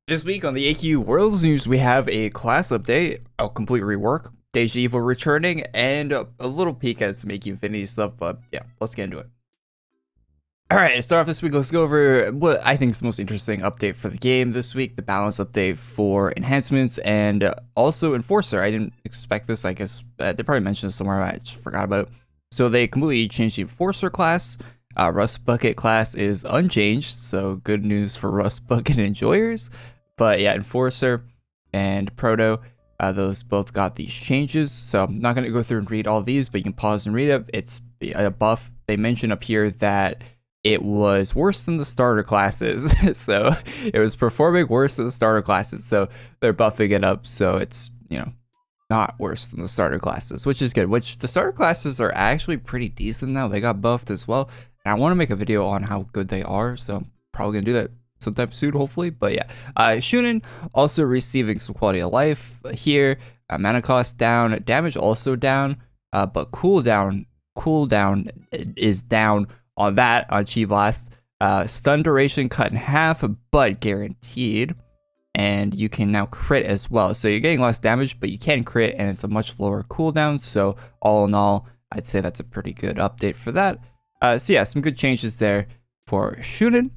This week on the AQ Worlds News, we have a class update, a complete rework, Dage returning, and a little peek at some AQ Infinity stuff, but yeah, let's get into it. Alright, to start off this week, let's go over what I think is the most interesting update for the game this week, the balance update for enhancements, and also Enforcer. I didn't expect this, I guess they probably mentioned this somewhere, I just forgot about it. So they completely changed the Enforcer class. Rust Bucket class is unchanged, so good news for Rust Bucket enjoyers. But yeah, Enforcer and Proto, those both got these changes. So I'm not going to go through and read all these, but you can pause and read it. It's a buff. They mention up here that it was worse than the starter classes. So it was performing worse than the starter classes. So they're buffing it up. So it's, not worse than the starter classes, which is good. Which the starter classes are actually pretty decent now. They got buffed as well. And I want to make a video on how good they are. So I'm probably going to do that sometime soon, hopefully. But yeah, Shunin also receiving some quality of life here. Mana cost down, damage also down, but cooldown is down on that on Chi Blast. Stun duration cut in half, but guaranteed. And you can now crit as well. So you're getting less damage, but you can crit, and it's a much lower cooldown. So all in all, I'd say that's a pretty good update for that. So yeah, some good changes there for Shunin.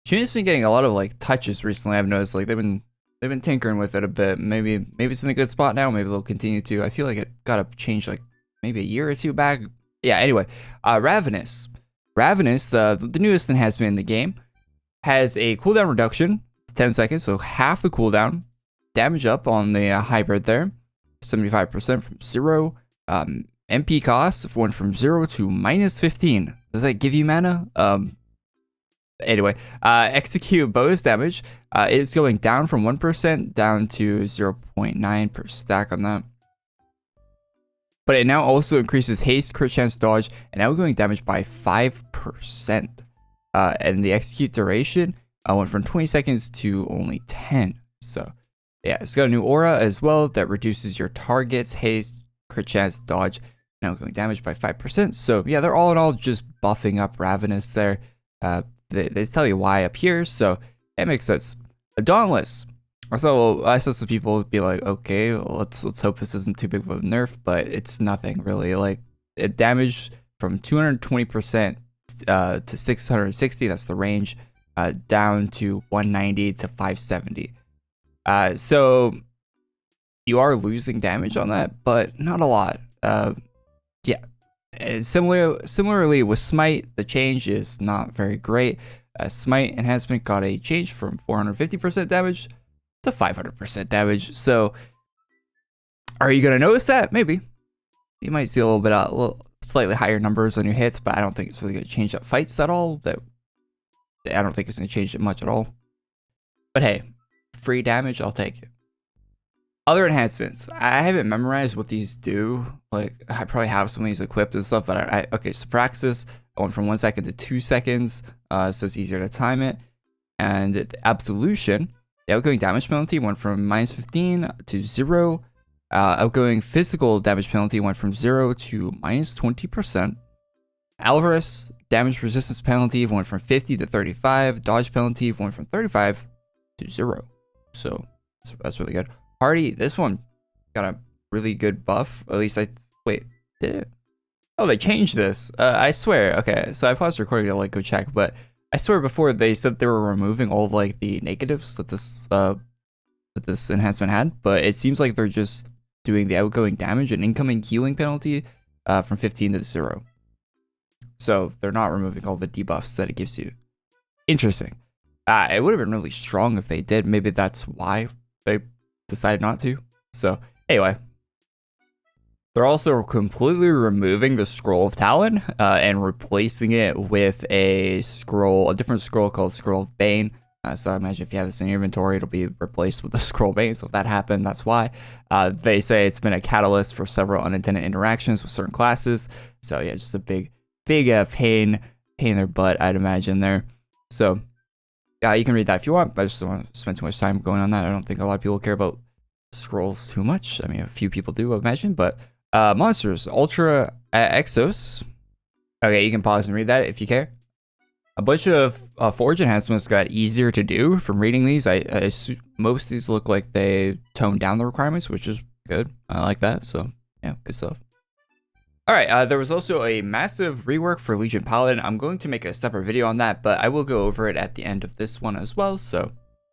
Shun's been getting a lot of like touches recently. I've noticed like they've been tinkering with it a bit. Maybe it's in a good spot now. Maybe they'll continue to. I feel like it got to change like maybe a year or two back. Yeah. Anyway, Ravenous, the newest enhancement in the game, has a cooldown reduction, 10 seconds, so half the cooldown. Damage up on the hybrid there, 75% from 0. MP cost went from 0 to -15. Does that give you mana? Anyway, execute bonus damage is going down from 1% down to 0.9 per stack on that. But it now also increases haste, crit chance, dodge, and outgoing damage by 5%. And the execute duration went from 20 seconds to only 10. So yeah, it's got a new aura as well that reduces your target's haste, crit chance, dodge, and outgoing damage by 5%. So yeah, they're all in all just buffing up Ravenous there. They tell you why up here, so it makes sense. Dauntless. I saw some people be like, okay, well, let's hope this isn't too big of a nerf, but it's nothing really. Like it damaged from 220% to 660. That's the range. Down to 190 to 570. So you are losing damage on that, but not a lot. Yeah. And similarly with Smite, the change is not very great. Smite enhancement got a change from 450% damage to 500% damage. So are you going to notice that? Maybe. You might see a little slightly higher numbers on your hits, but I don't think it's really going to change up fights at all. I don't think it's going to change it much at all. But hey, free damage, I'll take it. Other enhancements. I haven't memorized what these do. Like, I probably have some of these equipped and stuff, but okay, so Praxis, I went from 1 second to 2 seconds, so it's easier to time it. And the Absolution, the outgoing damage penalty went from -15 to 0. Outgoing physical damage penalty went from 0 to -20%. Alvaro, damage resistance penalty went from 50 to 35. Dodge penalty went from 35 to 0. So that's really good. Hardy, this one got a really good buff. At least wait, did it? Oh, they changed this. I swear. Okay, so I paused recording to like go check, but I swear before they said they were removing all of like the negatives that this enhancement had, but it seems like they're just doing the outgoing damage and incoming healing penalty from 15 to 0. So they're not removing all the debuffs that it gives you. Interesting. It would have been really strong if they did. Maybe that's why they decided not to. So anyway, they're also completely removing the Scroll of Talon and replacing it with a different scroll called Scroll of Bane. So I imagine if you have this in your inventory, it'll be replaced with the Scroll of Bane. So if that happened, that's why. They say it's been a catalyst for several unintended interactions with certain classes. So yeah, just a big pain in their butt, I'd imagine there. So you can read that if you want. I just don't want to spend too much time going on that. I don't think a lot of people care about scrolls too much. I mean, a few people do, I imagine. But monsters, Ultra Axeros. Okay, you can pause and read that if you care. A bunch of forge enhancements got easier to do from reading these. I assume most of these look like they toned down the requirements, which is good. I like that. So yeah, good stuff. All right, there was also a massive rework for Legion Paladin. I'm going to make a separate video on that, but I will go over it at the end of this one as well. So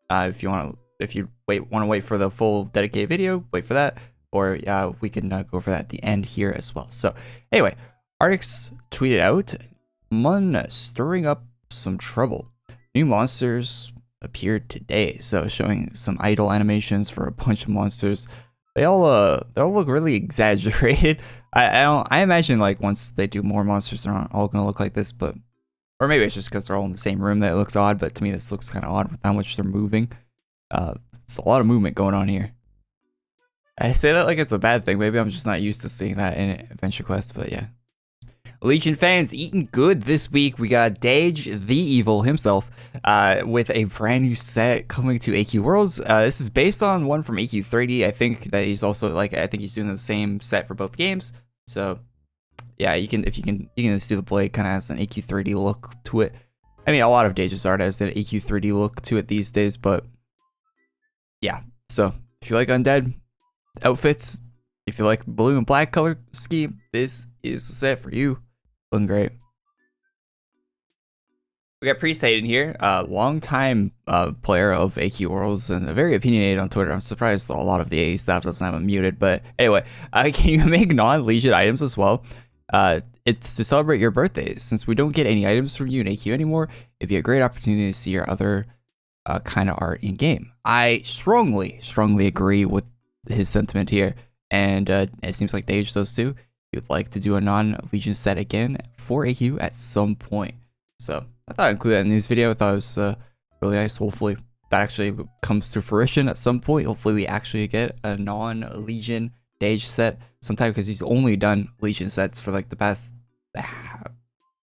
if you want to wait for the full dedicated video, wait for that, or we can go over that at the end here as well. So anyway, Aranx tweeted out, "Mun stirring up some trouble. New monsters appeared today." So showing some idle animations for a bunch of monsters. They all look really exaggerated. I imagine like once they do more monsters, they're not all gonna look like this, but or maybe it's just because they're all in the same room that it looks odd. But to me, this looks kind of odd with how much they're moving. There's a lot of movement going on here. I say that like it's a bad thing. Maybe I'm just not used to seeing that in Adventure Quest, but yeah. Legion fans eating good this week. We got Dage, the evil himself, with a brand new set coming to AQ Worlds. This is based on one from AQ30. I think that he's also I think he's doing the same set for both games. So yeah, you can see the blade kind of has an AQ30 look to it. I mean, a lot of Dage's art has an AQ30 look to it these days, but yeah. So if you like undead outfits, if you like blue and black color scheme, this is the set for you. Looking great. We got Priest in here, long-time player of AQ Worlds and very opinionated on Twitter. I'm surprised a lot of the AE staff doesn't have him muted, but anyway, can you make non-Legion items as well? It's to celebrate your birthday. Since we don't get any items from you in AQ anymore, it'd be a great opportunity to see your other kind of art in game. I strongly agree with his sentiment here, and it seems like Dage does too. He would like to do a non-Legion set again for AQ at some point. So I thought I'd include that in this video. I thought it was really nice. Hopefully that actually comes to fruition at some point. Hopefully we actually get a non-Legion Dage set sometime, because he's only done Legion sets for like the past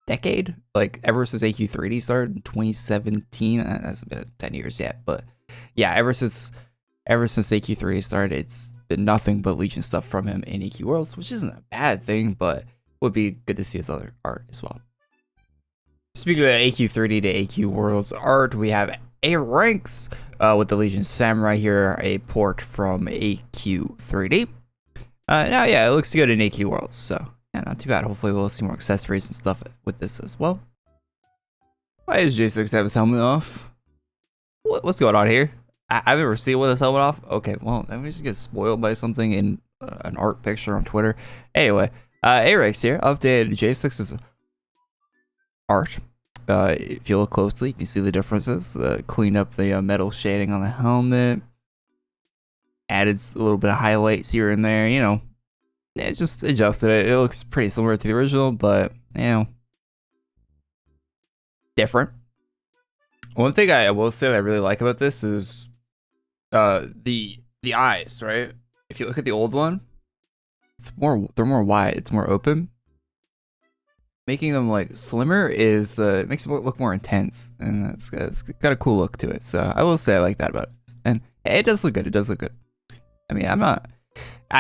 decade, like ever since AQ30 started in 2017. That hasn't been 10 years yet, but yeah, ever since AQ3 started, it's been nothing but Legion stuff from him in AQ Worlds, which isn't a bad thing, but would be good to see his other art as well. Speaking of AQ30 to AQ Worlds art, we have Aranx with the Legion Samurai here, a port from AQ3D. Now, yeah, it looks good in AQ Worlds, so yeah, not too bad. Hopefully we'll see more accessories and stuff with this as well. Why does J6 have his helmet off? What's going on here? I've never seen with his helmet off. Okay, well, then we just get spoiled by something in an art picture on Twitter. Anyway, Aranx here updated J6's art. If you look closely, you can see the differences. Cleaned up the metal shading on the helmet. Added a little bit of highlights here and there. You know, it's just adjusted it. It looks pretty similar to the original, but you know, different. One thing I will say that I really like about this is the eyes, right? If you look at the old one, they're more wide, it's more open. Making them like slimmer is makes them look more intense, and it's got a cool look to it. So I will say I like that about it, and it does look good. It does look good. I mean, I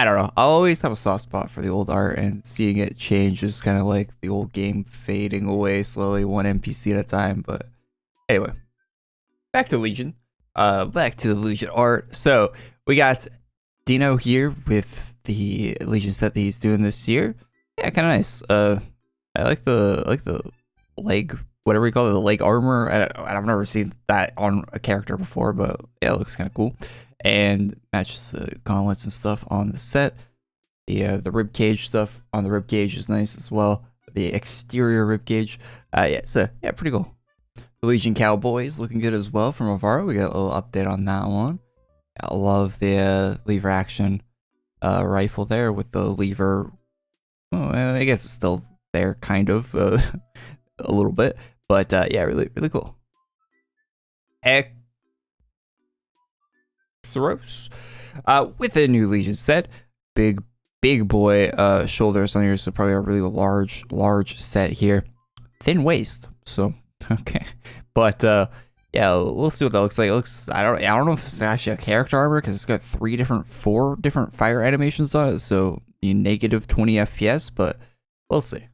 don't know. I'll always have a soft spot for the old art, and seeing it change is kind of like the old game fading away slowly, one NPC at a time. But anyway, back to Legion. Back to the Legion art. So we got Dino here with the Legion set that he's doing this year. Yeah, kind of nice. I like the leg, whatever you call it, the leg armor. I've never seen that on a character before, but yeah, it looks kind of cool. And matches the gauntlets and stuff on the set. The rib cage stuff on the rib cage is nice as well. The exterior rib cage. Yeah, so yeah, pretty cool. The Legion Cowboys looking good as well from Alvaro. We got a little update on that one. I love the lever action rifle there with the lever. Well, I guess it's still there, kind of a little bit, but yeah, really cool. Axeros with a new Legion set. Big boy shoulders on here, so probably a really large set here. Thin waist, so okay, but yeah, we'll see what that looks like. It looks, I don't know if it's actually a character armor, because it's got four different fire animations on it, so -20 FPS, but we'll see.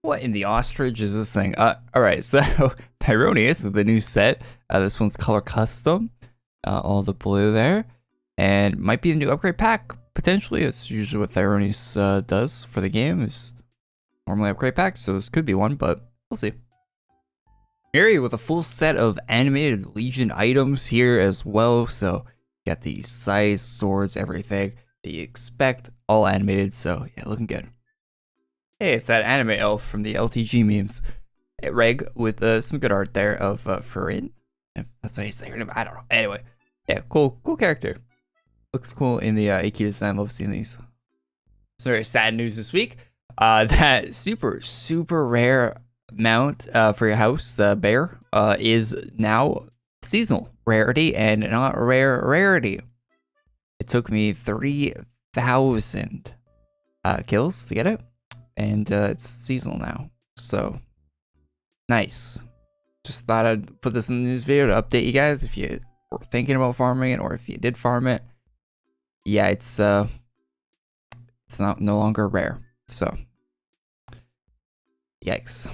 What in the ostrich is this thing? Alright, so Tyronious with the new set. This one's color custom. All the blue there. And might be a new upgrade pack. Potentially, it's usually what Tyronious does for the game. Is normally upgrade packs, so this could be one, but we'll see. Mihuri with a full set of animated Legion items here as well. So got the size, swords, everything that you expect, all animated. So yeah, looking good. Hey, it's that anime elf from the LTG memes. Hey, Reg with some good art there of Furin. If that's how you say her name, I don't know. Anyway, yeah, cool character. Looks cool in the AQ design. Love seeing these. So very sad news this week. That super rare mount for your house, the bear, is now seasonal rarity and not rare rarity. It took me 3,000 kills to get it, and it's seasonal now. So nice. Just thought I'd put this in the news video to update you guys if you were thinking about farming it, or if you did farm it. Yeah, it's no longer rare. So yikes.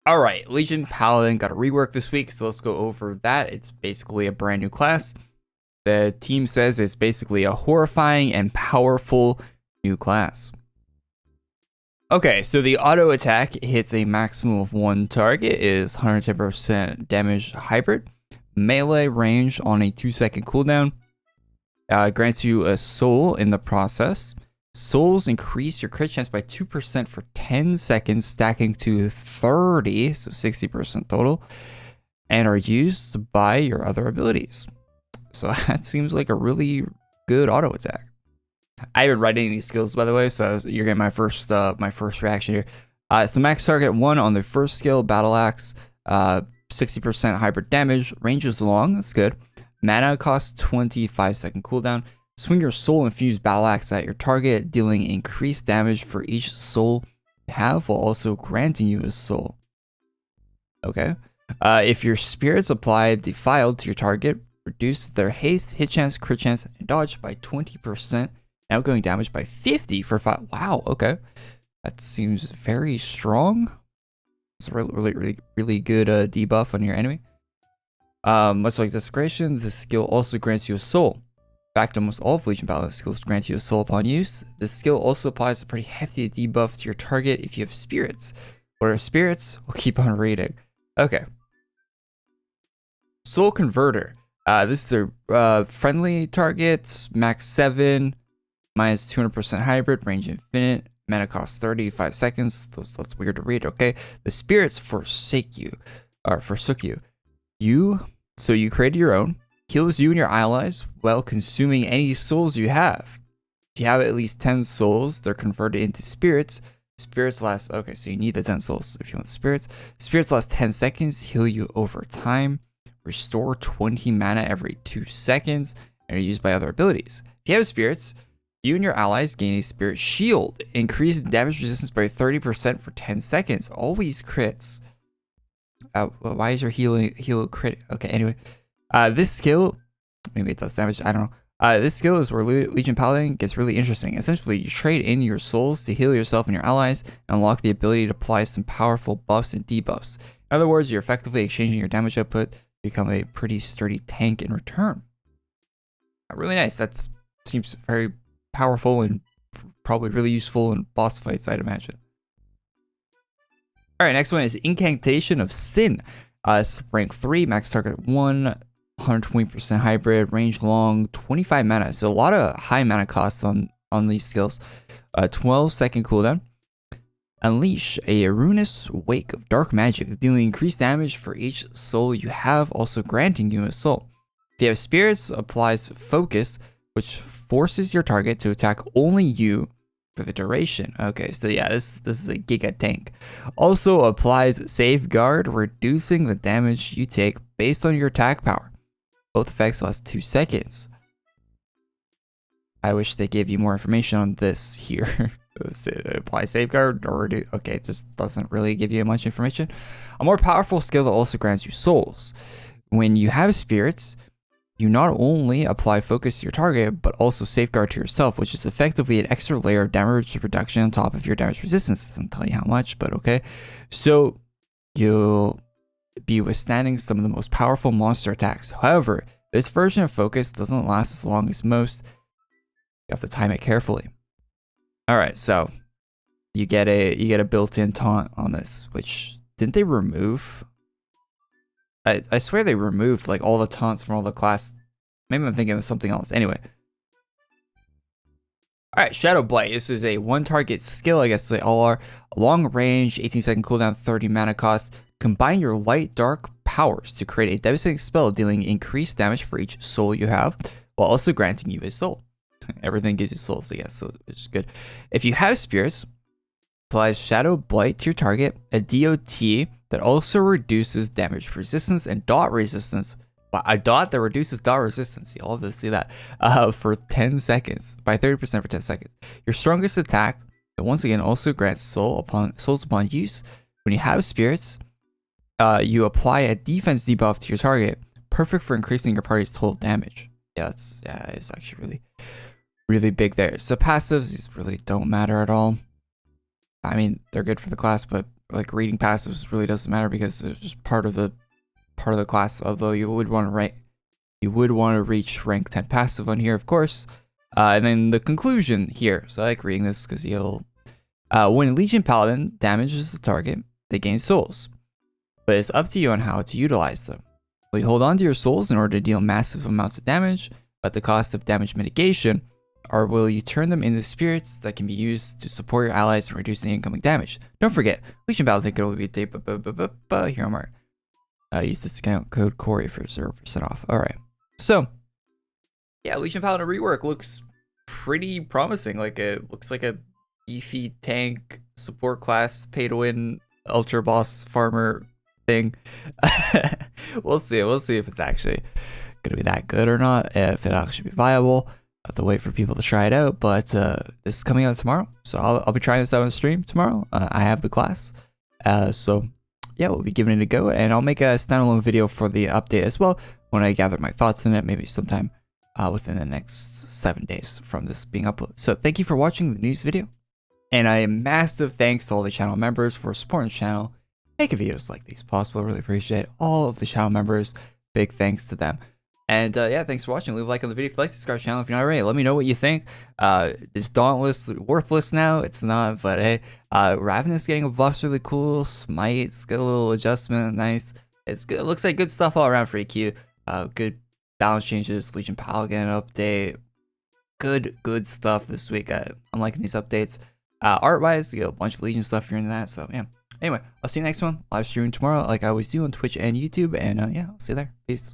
All right, Legion Paladin got a rework this week, so let's go over that. It's basically a brand new class. The team says it's basically a horrifying and powerful new class. Okay, so the auto attack hits a maximum of one target, is 110% damage hybrid, melee range on a 2-second cooldown, grants you a soul in the process. Souls increase your crit chance by 2% for 10 seconds, stacking to 30, so 60% total, and are used by your other abilities. So that seems like a really good auto attack. I haven't read any of these skills, by the way, so you're getting my first reaction here. So max target 1 on the first skill, Battle Axe, 60% hybrid damage, range is long, that's good. Mana costs 25-second cooldown. Swing your soul infused battle axe at your target, dealing increased damage for each soul you have, while also granting you a soul. Okay. If your spirits applied defiled to your target, reduce their haste, hit chance, crit chance, and dodge by 20%. Outgoing damage by 50 for 5. Wow. Okay. That seems very strong. It's a really good debuff on your enemy. Much like Desecration, this skill also grants you a soul. In fact, almost all of Legion Paladin skills grant you a soul upon use. This skill also applies a pretty hefty debuff to your target if you have spirits. What are spirits? We'll keep on reading. Okay. Soul Converter. This is their friendly targets, max 7, minus 200% hybrid, range infinite, mana cost 35 seconds. That's weird to read, okay? The spirits forsook you. So you created your own. Heals you and your allies while consuming any souls you have. If you have at least 10 souls, they're converted into spirits. Spirits last, okay, so you need the 10 souls if you want spirits. Spirits last 10 seconds, heal you over time, restore 20 mana every 2 seconds, and are used by other abilities. If you have spirits, you and your allies gain a spirit shield. Increase damage resistance by 30% for 10 seconds. Always crits. Why is your heal crit? Okay, anyway. This skill, maybe it does damage, I don't know. This skill is where Legion Paladin gets really interesting. Essentially, you trade in your souls to heal yourself and your allies, and unlock the ability to apply some powerful buffs and debuffs. In other words, you're effectively exchanging your damage output to become a pretty sturdy tank in return. Really nice. That seems very powerful and probably really useful in boss fights, I'd imagine. Alright, next one is Incantation of Sin. It's rank 3, max target 1, 120% hybrid, range long, 25 mana. So a lot of high mana costs on these skills. 12-second cooldown. Unleash a ruinous wake of dark magic, dealing increased damage for each soul you have, also granting you a soul. If you have spirits, applies focus, which forces your target to attack only you for the duration. Okay, so yeah, this is a giga tank. Also applies safeguard, reducing the damage you take based on your attack power. Both effects last 2 seconds. I wish they gave you more information on this here. Apply safeguard or do, okay, it just doesn't really give you much information. A more powerful skill that also grants you souls. When you have spirits, you not only apply focus to your target, but also safeguard to yourself, which is effectively an extra layer of damage reduction on top of your damage resistance. Doesn't tell you how much, but okay. So you'll be withstanding some of the most powerful monster attacks. However, this version of focus doesn't last as long as most. You have to time it carefully. All right, so you get a built-in taunt on this, which didn't they remove? I swear they removed like all the taunts from all the class. Maybe I'm thinking of something else. Anyway. Alright, Shadow Blight. This is a one target skill, I guess they all are. Long range, 18-second cooldown, 30 mana cost. Combine your light dark powers to create a devastating spell dealing increased damage for each soul you have, while also granting you a soul. Everything gives you souls, I guess, so it's good. If you have spirits, applies Shadow Blight to your target, a DOT that also reduces damage resistance and dot resistance. A dot that reduces dot resistance. You'll have to see that for 10 seconds, by 30% for 10 seconds. Your strongest attack, that once again also grants souls upon use. When you have spirits, you apply a defense debuff to your target, perfect for increasing your party's total damage. Yeah, it's actually really big there. So passives, these really don't matter at all. I mean, they're good for the class, but like reading passives really doesn't matter because it's just part of the class. Although you would want to reach rank 10 passive on here, of course. And then the conclusion here. So I like reading this because when Legion Paladin damages the target, they gain souls, but it's up to you on how to utilize them. Will you hold on to your souls in order to deal massive amounts of damage at the cost of damage mitigation? Or will you turn them into spirits that can be used to support your allies and reduce the incoming damage? Don't forget, Legion Paladin can only be here mark. Use discount code Korey for 0% off. Alright. So, yeah, Legion Paladin rework looks pretty promising. Like, it looks like a beefy tank support class, pay to win, ultra boss farmer thing. We'll see if it's actually gonna be that good or not, if it'll actually be viable. Have to wait for people to try it out, but this is coming out tomorrow, so I'll be trying this out on stream tomorrow. I have the class, so yeah, we'll be giving it a go, and I'll make a standalone video for the update as well when I gather my thoughts on it, maybe sometime within the next 7 days from this being uploaded. So thank you for watching the news video, and a massive thanks to all the channel members for supporting the channel, making videos like these possible. Really appreciate all of the channel members. Big thanks to them. And yeah, thanks for watching. Leave a like on the video if you like, subscribe to the channel if you're not already. Let me know what you think. Is Dauntless worthless now? It's not, but hey, Ravenous getting a buff's really cool. Smite's got a little adjustment, nice. It's good. It looks like good stuff all around for AQ. Good balance changes, Legion Paladin update. Good stuff this week. I'm liking these updates. Art-wise, you got a bunch of Legion stuff here in that, so yeah. Anyway, I'll see you next one. Live streaming tomorrow like I always do on Twitch and YouTube, and yeah, I'll see you there. Peace.